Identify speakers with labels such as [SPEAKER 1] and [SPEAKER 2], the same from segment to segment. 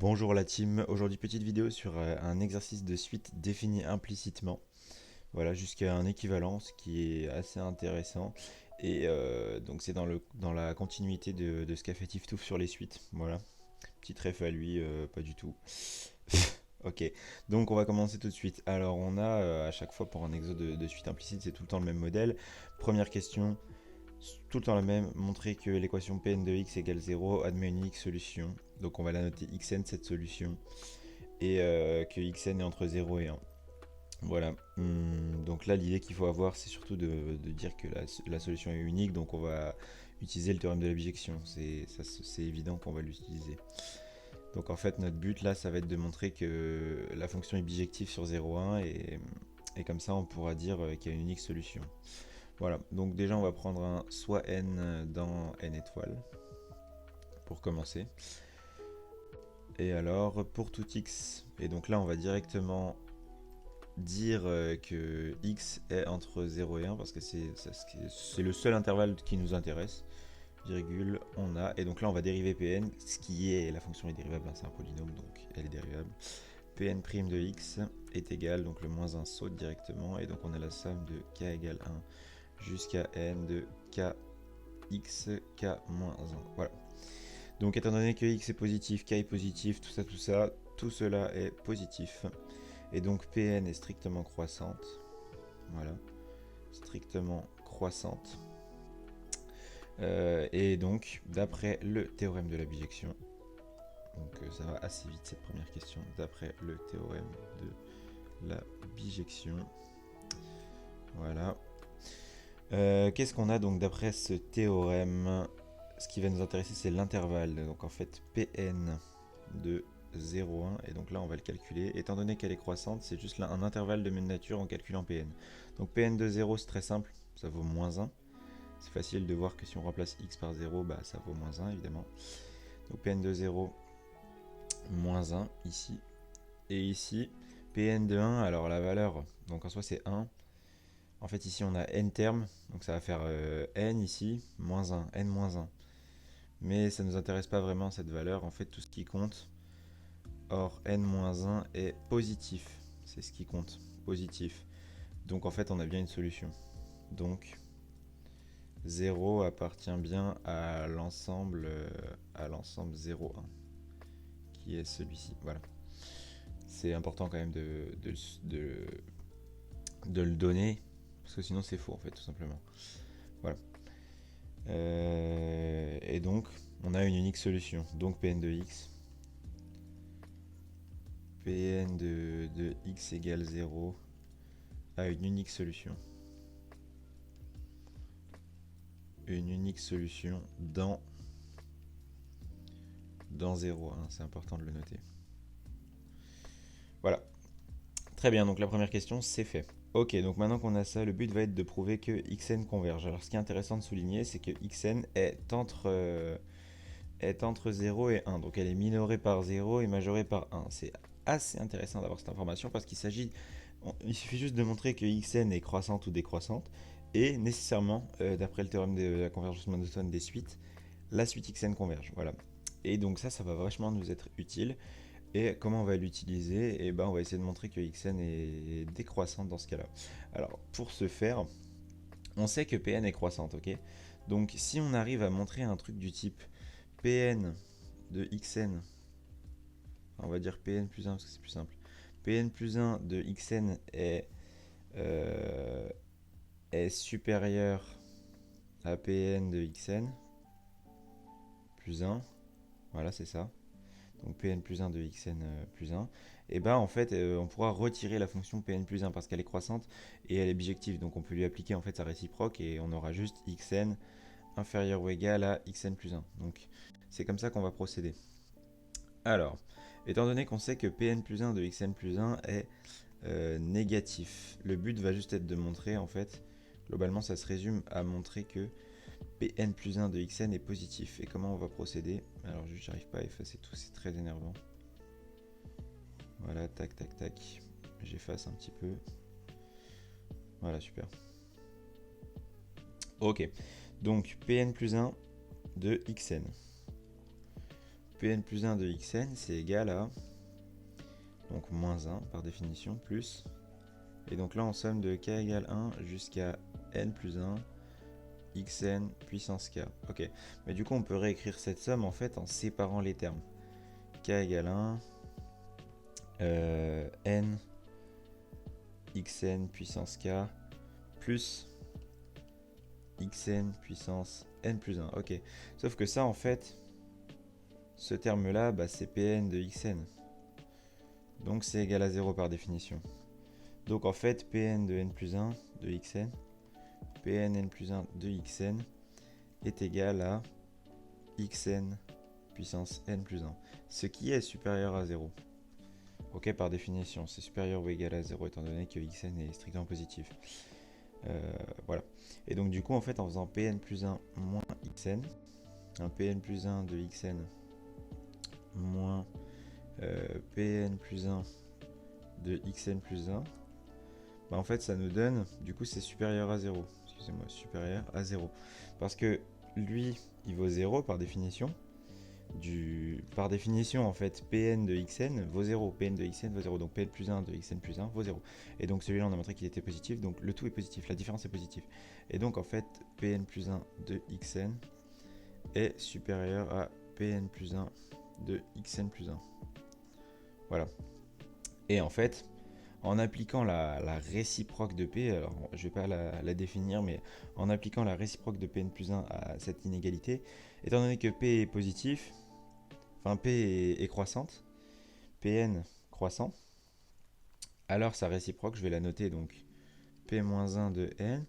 [SPEAKER 1] Bonjour la team, aujourd'hui petite vidéo sur un exercice de suite défini implicitement, voilà jusqu'à un équivalent, ce qui est assez intéressant, et donc c'est dans la continuité de ce qu'a fait Tiftouf sur les suites, voilà, petit ref à lui, pas du tout. Ok, donc on va commencer tout de suite. Alors on a à chaque fois pour un exo de suite implicite, c'est tout le temps le même modèle. Première question, tout le temps la même, montrer que l'équation Pn de x égale 0 admet une unique solution. Donc on va la noter xn cette solution et que xn est entre 0 et 1. Voilà. Donc là l'idée qu'il faut avoir c'est surtout de dire que la solution est unique, donc on va utiliser le théorème de la bijection. C'est évident qu'on va l'utiliser. Donc en fait notre but là ça va être de montrer que la fonction est bijective sur 0,1 et comme ça on pourra dire qu'il y a une unique solution. Voilà, donc déjà on va prendre un soit n dans n étoiles pour commencer. Et alors pour tout x, et donc là on va directement dire que x est entre 0 et 1 parce que c'est le seul intervalle qui nous intéresse. Virgule, on a, et donc là on va dériver Pn, ce qui est, la fonction est dérivable, hein, c'est un polynôme donc elle est dérivable. Pn' de x est égal, donc le moins 1 saute directement, et donc on a la somme de k égale 1 jusqu'à n de kx, k moins 1. Voilà. Donc étant donné que x est positif, k est positif, tout cela est positif. Et donc Pn est strictement croissante. Voilà. Strictement croissante. Et donc, d'après le théorème de la bijection, donc ça va assez vite cette première question, d'après le théorème de la bijection, voilà. Qu'est-ce qu'on a donc d'après ce théorème? Ce qui va nous intéresser c'est l'intervalle, donc en fait Pn de 0,1, et donc là on va le calculer. Étant donné qu'elle est croissante, c'est juste là un intervalle de même nature en calculant Pn. Donc Pn de 0 c'est très simple, ça vaut moins 1. C'est facile de voir que si on remplace x par 0, bah ça vaut moins 1 évidemment. Donc Pn de 0, moins 1 ici. Et ici, Pn de 1, alors la valeur, donc en soi c'est 1. En fait ici on a n termes, donc ça va faire n ici, moins 1, n moins 1. Mais ça ne nous intéresse pas vraiment cette valeur, en fait tout ce qui compte, or n-1 est positif, c'est ce qui compte, positif. Donc en fait on a bien une solution. Donc 0 appartient bien à l'ensemble 0,1, qui est celui-ci. Voilà. C'est important quand même de le donner, parce que sinon c'est faux en fait, tout simplement. Voilà. Et donc, on a une unique solution. Donc Pn de x. Pn de x égale 0 a une unique solution. Une unique solution dans 0,1. C'est important de le noter. Voilà. Très bien, donc la première question, c'est fait. Ok, donc maintenant qu'on a ça, le but va être de prouver que xn converge. Alors ce qui est intéressant de souligner, c'est que xn est entre 0 et 1. Donc elle est minorée par 0 et majorée par 1. C'est assez intéressant d'avoir cette information parce qu'il suffit juste de montrer que xn est croissante ou décroissante. Et nécessairement, d'après le théorème de la convergence monotone des suites, la suite xn converge. Voilà. Et donc ça va vachement nous être utile. Et comment on va l'utiliser? Et ben on va essayer de montrer que xn est décroissante dans ce cas-là. Alors pour ce faire, on sait que Pn est croissante, ok? Donc si on arrive à montrer un truc du type Pn de xn, on va dire Pn plus 1 parce que c'est plus simple. Pn plus 1 de xn euh, est supérieur à Pn de xn plus 1, voilà c'est ça. Donc Pn plus 1 de xn plus 1, et ben en fait on pourra retirer la fonction Pn plus 1 parce qu'elle est croissante et elle est bijective, donc on peut lui appliquer en fait sa réciproque et on aura juste xn inférieur ou égal à xn plus 1. Donc c'est comme ça qu'on va procéder. Alors, étant donné qu'on sait que Pn plus 1 de xn plus 1 est négatif, le but va juste être de montrer en fait, globalement ça se résume à montrer que Pn plus 1 de xn est positif. Et comment on va procéder? Alors juste j'arrive pas à effacer tout, c'est très énervant. Voilà, tac tac tac, j'efface un petit peu. Voilà, super. Ok, donc Pn plus 1 de xn Pn plus 1 de xn, c'est égal à, donc moins 1 par définition, plus, et donc là on somme de k égale 1 jusqu'à n plus 1, xn puissance k. Ok, mais du coup on peut réécrire cette somme en fait en séparant les termes. K égale 1, n xn puissance k plus xn puissance n plus 1. Ok, sauf que ça en fait, ce terme là, bah, c'est Pn de xn. Donc c'est égal à 0 par définition. Donc en fait, Pn de n plus 1 de xn, Pn n plus 1 de xn est égal à xn puissance n plus 1. Ce qui est supérieur à 0. Ok, par définition, c'est supérieur ou égal à 0 étant donné que xn est strictement positif. Voilà. Et donc du coup, en fait, en faisant Pn plus 1 moins xn, un Pn plus 1 de xn moins Pn plus 1 de xn plus 1, bah en fait ça nous donne, du coup c'est supérieur à 0. Excusez-moi, supérieur à 0. Parce que lui, il vaut 0 par définition. Par définition, en fait, Pn de xn vaut 0. Pn de xn vaut 0. Donc Pn plus 1 de xn plus 1 vaut 0. Et donc celui-là, on a montré qu'il était positif. Donc le tout est positif. La différence est positive. Et donc en fait, Pn plus 1 de xn est supérieur à Pn plus 1 de xn plus 1. Voilà. Et en fait, en appliquant la réciproque de P, alors je ne vais pas la définir, mais en appliquant la réciproque de Pn plus 1 à cette inégalité, étant donné que P est positif, enfin P est croissante, Pn croissant, alors sa réciproque, je vais la noter, donc P-1 de n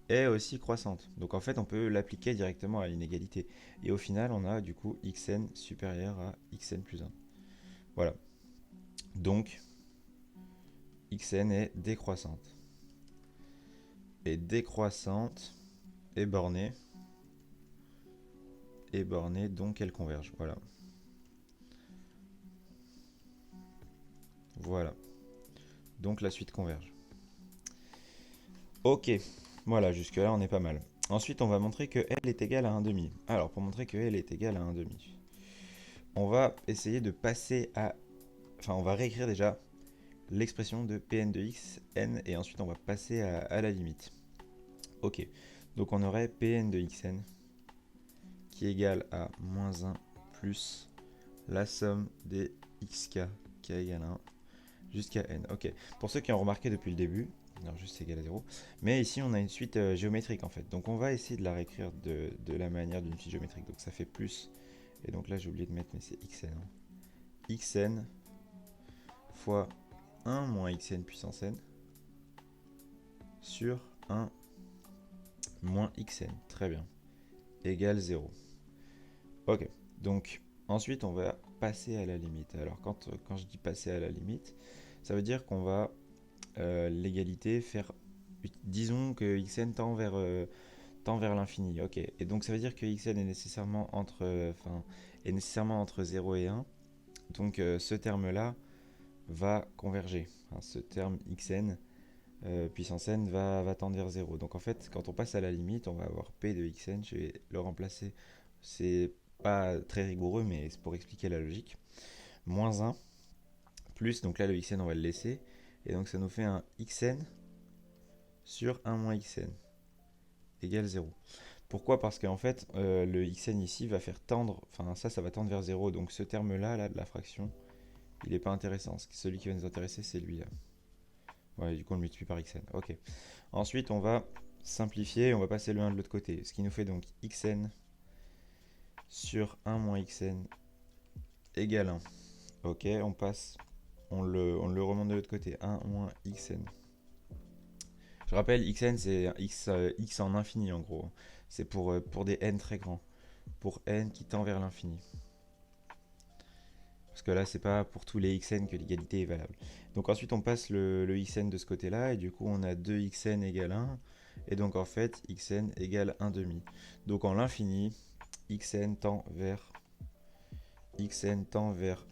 [SPEAKER 1] est aussi croissante. Donc en fait, on peut l'appliquer directement à l'inégalité. Et au final, on a du coup xn supérieur à xn plus 1. Voilà. Donc, xn est décroissante. Et décroissante est bornée. Et bornée, donc elle converge. Voilà. Voilà. Donc la suite converge. Ok. Voilà, jusque-là, on est pas mal. Ensuite, on va montrer que L est égal à 1,5. Alors, pour montrer que L est égal à 1,5, on va essayer de passer à... Enfin, on va réécrire déjà l'expression de Pn de x, n, et ensuite on va passer à la limite. Ok, donc on aurait Pn de xn qui est égal à moins 1 plus la somme des xk qui est égal à 1 jusqu'à n. Ok, pour ceux qui ont remarqué depuis le début, alors juste c'est égal à 0, mais ici on a une suite géométrique en fait. Donc on va essayer de la réécrire de la manière d'une suite géométrique. Donc ça fait plus, et donc là j'ai oublié de mettre, mais c'est xn. Xn fois 1 moins xn puissance n sur 1 moins xn, très bien, égale 0. Ok, donc ensuite on va passer à la limite. Alors quand je dis passer à la limite, ça veut dire qu'on va l'égalité faire, disons que xn tend vers l'infini. Ok, et donc ça veut dire que xn est nécessairement entre 0 et 1. Donc ce terme-là va converger. Enfin, ce terme xn puissance n va tendre vers 0. Donc en fait, quand on passe à la limite, on va avoir p de xn, je vais le remplacer, c'est pas très rigoureux, mais c'est pour expliquer la logique, moins 1, plus, donc là le xn on va le laisser, et donc ça nous fait un xn sur 1 moins xn, égale 0. Pourquoi? Parce qu'en fait, le xn ici va faire tendre, enfin ça va tendre vers 0, donc ce terme-là, là, de la fraction, il n'est pas intéressant. Celui qui va nous intéresser, c'est lui là. Ouais, du coup on le multiplie par xn. Ok. Ensuite on va simplifier, on va passer le 1 de l'autre côté. Ce qui nous fait donc xn sur 1 moins xn égale 1. Ok, on passe, on le remonte de l'autre côté. 1 moins xn. Je rappelle, xn c'est x en infini en gros. C'est pour des n très grands. Pour n qui tend vers l'infini. Parce que là, c'est pas pour tous les xn que l'égalité est valable. Donc ensuite, on passe le xn de ce côté-là, et du coup, on a 2xn égale 1, et donc en fait, xn égale 1 demi. Donc en l'infini, xn tend vers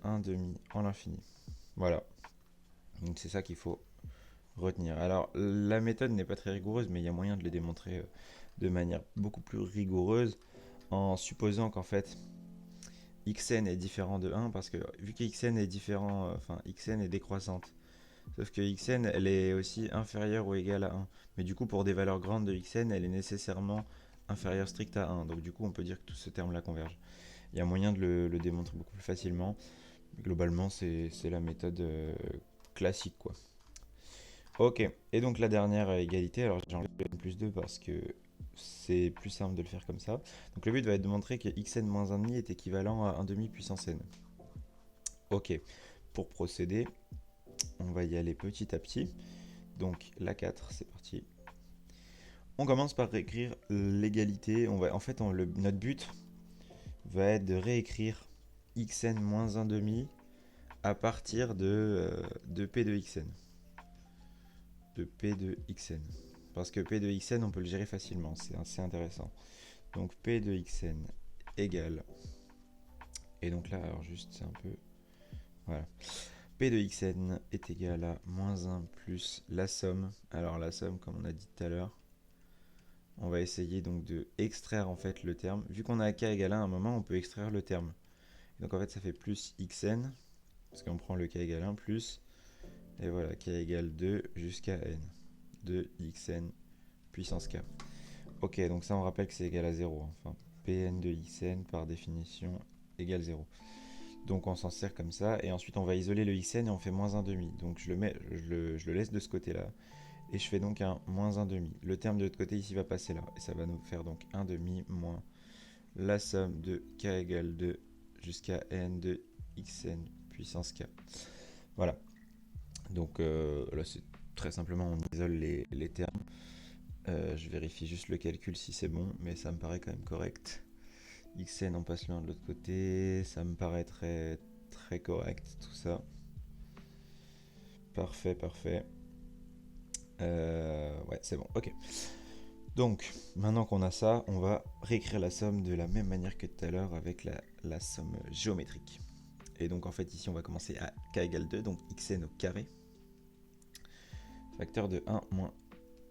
[SPEAKER 1] 1 demi en l'infini. Voilà. Donc c'est ça qu'il faut retenir. Alors, la méthode n'est pas très rigoureuse, mais il y a moyen de le démontrer de manière beaucoup plus rigoureuse, en supposant qu'en fait, xn est différent de 1 parce que vu que xn est différent, enfin xn est décroissante. Sauf que xn elle est aussi inférieure ou égale à 1. Mais du coup pour des valeurs grandes de xn elle est nécessairement inférieure stricte à 1. Donc du coup on peut dire que tout ce terme là converge. Il y a moyen de le démontrer beaucoup plus facilement. Globalement c'est la méthode classique quoi. Ok, et donc la dernière égalité, alors j'ai enlevé le n plus 2 parce que c'est plus simple de le faire comme ça. Donc le but va être de montrer que xn moins 1,5 est équivalent à 1 demi puissance n. Ok, pour procéder, on va y aller petit à petit. Donc la 4, c'est parti. On commence par réécrire l'égalité. En fait, notre but va être de réécrire xn moins 1 demi à partir de p de xn. De p de xn. Parce que p de xn, on peut le gérer facilement, c'est assez intéressant. Donc p de xn égale... Et donc là, alors juste, c'est un peu... Voilà. P de xn est égal à moins 1 plus la somme. Alors la somme, comme on a dit tout à l'heure, on va essayer donc de extraire en fait le terme. Vu qu'on a k égale 1 à un moment, on peut extraire le terme. Donc en fait, ça fait plus xn, parce qu'on prend le k égale 1 plus, et voilà, k égale 2 jusqu'à n. De xn puissance k. Ok, donc ça on rappelle que c'est égal à 0. Enfin, Pn de xn par définition égale 0. Donc on s'en sert comme ça, et ensuite on va isoler le xn et on fait moins 1 demi. Donc je le laisse de ce côté-là, et je fais donc un moins 1 demi. Le terme de l'autre côté ici va passer là, et ça va nous faire donc 1 demi moins la somme de k égale 2 jusqu'à n de xn puissance k. Voilà. Donc là c'est très simplement on isole les termes. Je vérifie juste le calcul si c'est bon, mais ça me paraît quand même correct. Xn on passe l'un de l'autre côté, ça me paraît très très correct tout ça. Parfait, parfait. Ouais, c'est bon, ok. Donc, maintenant qu'on a ça, on va réécrire la somme de la même manière que tout à l'heure avec la somme géométrique. Et donc en fait ici on va commencer à k égale 2, donc xn au carré. Facteur de 1 moins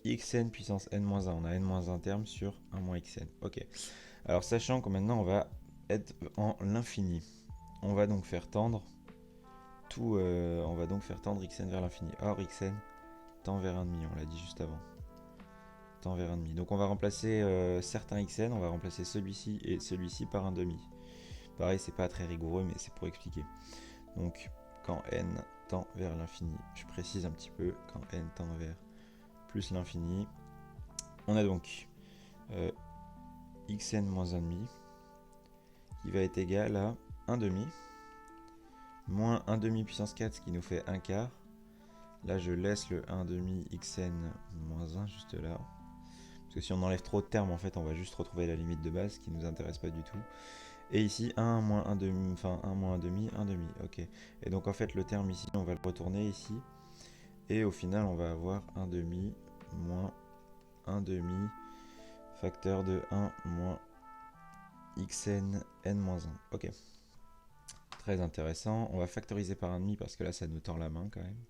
[SPEAKER 1] xn puissance n-1. On a n-1 terme sur 1 moins xn. Ok. Alors sachant que maintenant on va être en l'infini, on va donc faire tendre tout, on va donc faire tendre xn vers l'infini. Or xn tend vers 1,5, on l'a dit juste avant. Tend vers 1,5. Donc on va remplacer certains xn, on va remplacer celui-ci et celui-ci par 1,5. Pareil, c'est pas très rigoureux, mais c'est pour expliquer. Donc quand n tend vers l'infini, je précise un petit peu, quand n tend vers plus l'infini, on a donc xn moins 1,5 qui va être égal à 1,5 moins 1,5 puissance 4, ce qui nous fait 1 quart. Là, je laisse le 1,5 xn moins 1 juste là. Parce que si on enlève trop de termes, en fait, on va juste retrouver la limite de base qui ne nous intéresse pas du tout. Et ici, 1 moins 1 demi, enfin 1 moins 1 demi, 1 demi, ok. Et donc en fait, le terme ici, on va le retourner ici. Et au final, on va avoir 1 demi moins 1 demi, facteur de 1 moins xn n moins 1. Ok. Très intéressant. On va factoriser par 1,5 parce que là, ça nous tend la main quand même.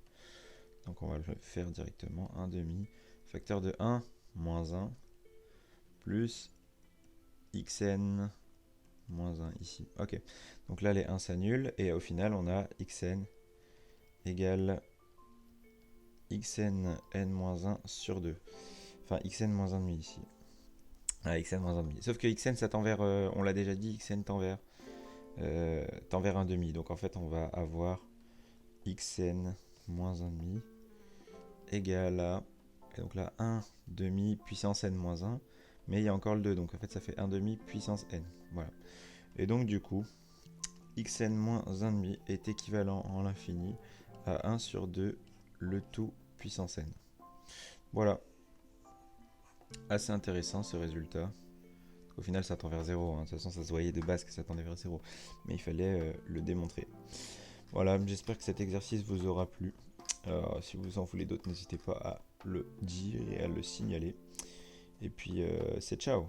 [SPEAKER 1] Donc on va le faire directement. 1 demi, facteur de 1 moins 1 plus xn moins 1 ici. Ok. Donc là, les 1 s'annulent. Et au final, on a xn égale xn n-1 sur 2. Enfin, xn moins 1,5 ici. Ah, xn moins 1,5. Sauf que xn, ça tend vers, on l'a déjà dit, xn tend vers 1,5. Donc en fait, on va avoir xn moins 1,5 égale à... Et donc là, 1 demi puissance n moins 1. Mais il y a encore le 2, donc en fait, ça fait 1 demi puissance n. Voilà. Et donc du coup, xn moins 1,5 est équivalent en l'infini à 1 sur 2 le tout puissance n. Voilà. Assez intéressant ce résultat. Au final, ça tend vers 0. Hein. De toute façon, ça se voyait de base que ça tendait vers 0. Mais il fallait le démontrer. Voilà, j'espère que cet exercice vous aura plu. Si vous en voulez d'autres, n'hésitez pas à le dire et à le signaler. Et puis, c'est ciao.